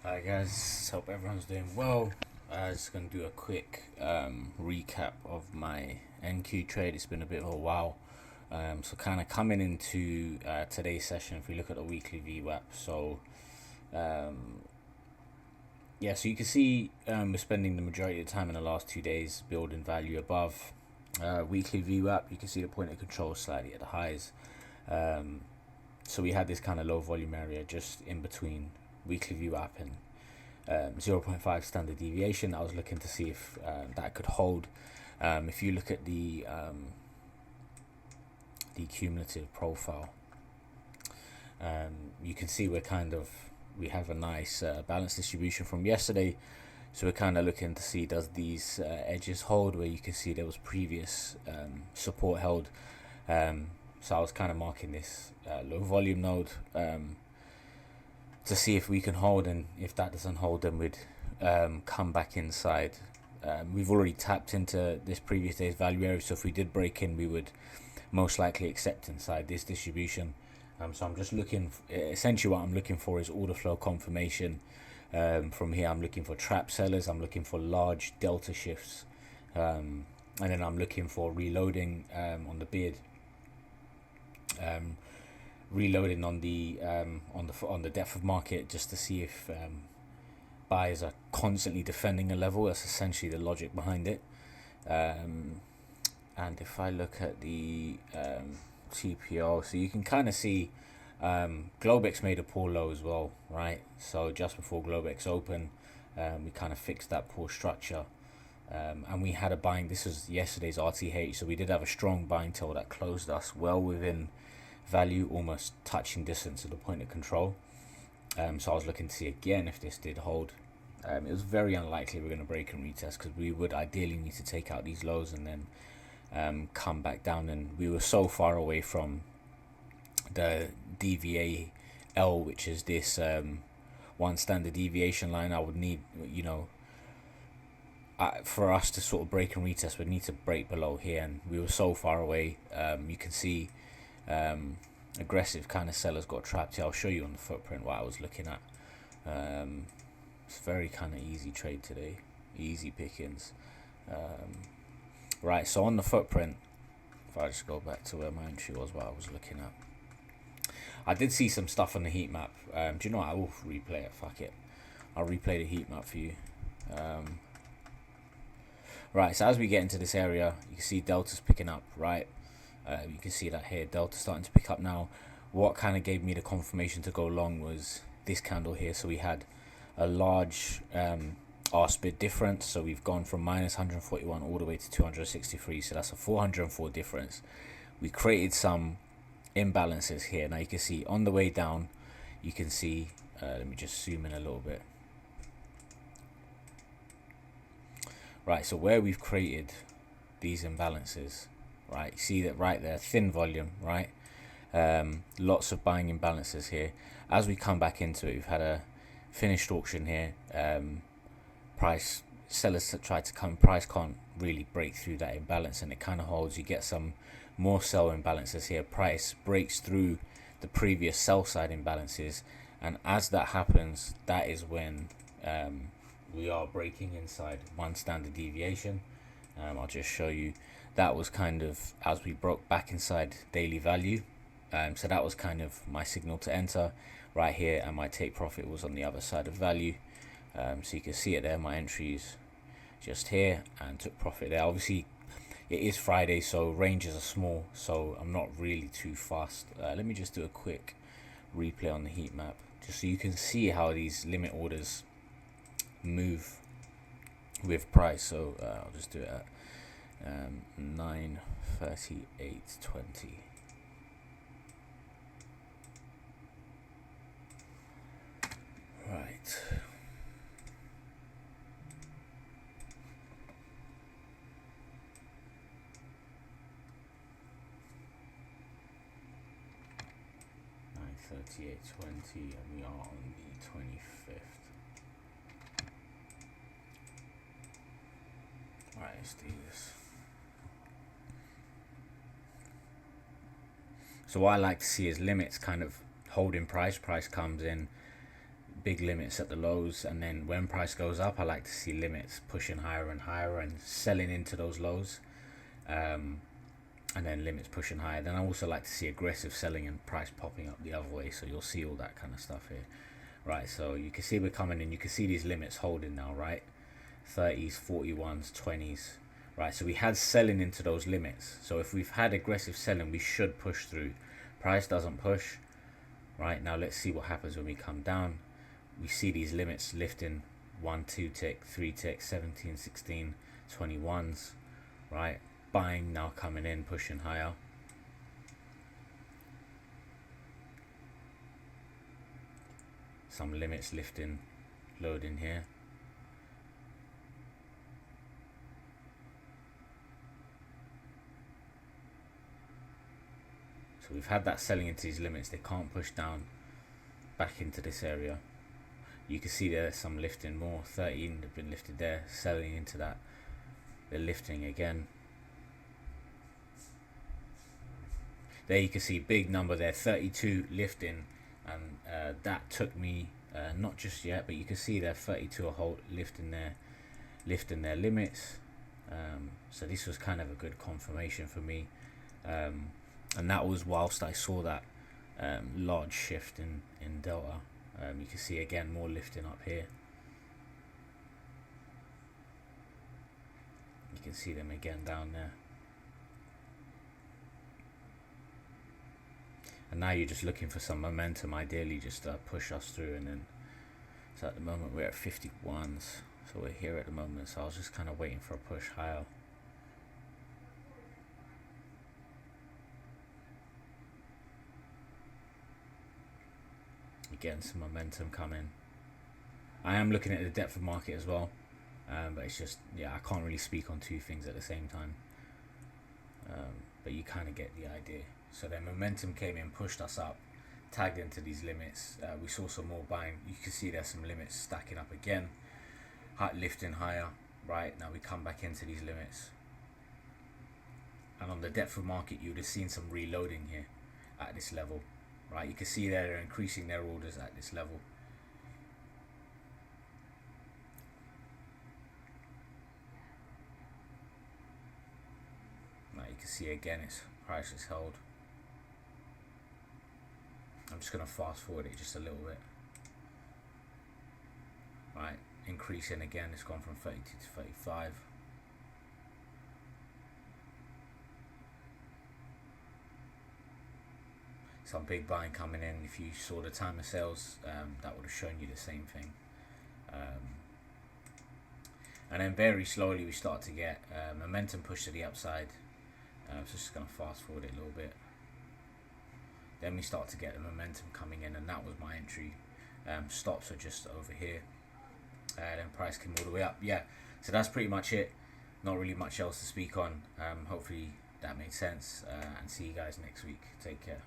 Hi guys, hope everyone's doing well. Just gonna do a quick recap of my NQ trade. It's been a bit of a while. So kind of coming into today's session, if we look at the weekly VWAP, um, so you can see we're spending the majority of the time in the last 2 days building value above weekly VWAP. You can see the point of control slightly at the highs. So we had this kind of low volume area just in between weekly VWAP and 0.5 standard deviation. I was looking to see if that could hold. If you look at the cumulative profile, you can see we have a nice balance distribution from yesterday. So we're kind of looking to see, does these edges hold, where you can see there was previous support held. So I was kind of marking this low volume node to see if we can hold, and if that doesn't hold, then we'd come back inside. We've already tapped into this previous day's value area, so if we did break in, we would most likely accept inside this distribution. So I'm just looking, essentially what I'm looking for is order flow confirmation. From here, I'm looking for trap sellers, I'm looking for large delta shifts, and then I'm looking for reloading on the bid. Reloading on the depth of market, just to see if buyers are constantly defending a level. That's essentially the logic behind it. And if I look at the TPO, so you can kind of see Globex made a poor low as well, right? So just before Globex open, we kind of fixed that poor structure. And we had a buying, this was yesterday's RTH, so we did have a strong buying tail that closed us well within value, almost touching distance of the point of control. So I was looking to see again if this did hold. It was very unlikely we're going to break and retest, because we would ideally need to take out these lows and then come back down, and we were so far away from the DVAL, which is this one standard deviation line. I would need, for us to sort of break and retest, we'd need to break below here, and we were so far away. You can see aggressive kind of sellers got trapped here. I'll show you on the footprint what I was looking at. It's very kind of easy trade today, easy pickings. Right, so on the footprint, if I just go back to where my entry was, what I was looking at, I did see some stuff on the heat map. Do you know what? I will replay it. Fuck it, I'll replay the heat map for you. Right, so as we get into this area, you can see delta's picking up, right? You can see that here, delta starting to pick up now. What kind of gave me the confirmation to go long was this candle here. So we had a large R-split difference, so we've gone from minus 141 all the way to 263, so that's a 404 difference. We created some imbalances here. Now you can see on the way down, you can see, let me just zoom in a little bit. Right, so where we've created these imbalances, right, you see that right there, thin volume, right, lots of buying imbalances here. As we come back into it, we've had a finished auction here. Price sellers that try to come, price can't really break through that imbalance, and it kind of holds. You get some more sell imbalances here. Price breaks through the previous sell side imbalances, and as that happens, that is when we are breaking inside one standard deviation. I'll just show you. That was kind of as we broke back inside daily value. So that was kind of my signal to enter right here, and my take profit was on the other side of value. So you can see it there, my entries just here, and took profit there. Obviously it is Friday, so ranges are small, so I'm not really too fast. Let me just do a quick replay on the heat map, just so you can see how these limit orders move with price. So I'll just do it at 9:38:20. Right. $38.20, and we are on the 25th. Alright, let's do this. So what I like to see is limits kind of holding price. Price comes in, big limits at the lows, and then when price goes up, I like to see limits pushing higher and higher and selling into those lows, and then limits pushing higher. Then I also like to see aggressive selling and price popping up the other way, so you'll see all that kind of stuff here, right? So you can see we're coming in, you can see these limits holding now, right? 30s, 41s, 20s, right? So we had selling into those limits, so if we've had aggressive selling, we should push through. Price doesn't push. Right, now let's see what happens when we come down. We see these limits lifting 1, 2 tick, 3 tick, 17, 16, 21s, right? Buying now coming in, pushing higher. Some limits lifting, loading here. So we've had that selling into these limits. They can't push down back into this area. You can see there's some lifting more. 13 have been lifted there, selling into that. They're lifting again. There you can see big number there, 32 lifting, and that took me not just yet, but you can see there 32 a whole lifting their limits. So this was kind of a good confirmation for me, and that was whilst I saw that large shift in delta. You can see again more lifting up here. You can see them again down there. And now you're just looking for some momentum, ideally just push us through. And then, so at the moment we're at 51s, so we're here at the moment, so I was just kind of waiting for a push higher. Getting some momentum coming. I am looking at the depth of market as well, but it's just, yeah, I can't really speak on two things at the same time, but you kind of get the idea. So then momentum came in, pushed us up, tagged into these limits. We saw some more buying. You can see there's some limits stacking up again, lifting higher. Right now we come back into these limits, and on the depth of market you would have seen some reloading here at this level. Right, you can see they're increasing their orders at this level. Now you can see again its price is held. I'm just going to fast forward it just a little bit. Right, increasing again, it's gone from 32 to 35. Some big buying coming in. If you saw the time of sales, that would have shown you the same thing. And then very slowly we start to get momentum push to the upside. So just going to fast forward it a little bit. Then we start to get the momentum coming in, and that was my entry. Stops are just over here. Then price came all the way up. Yeah, so that's pretty much it. Not really much else to speak on. Hopefully that made sense, and see you guys next week. Take care.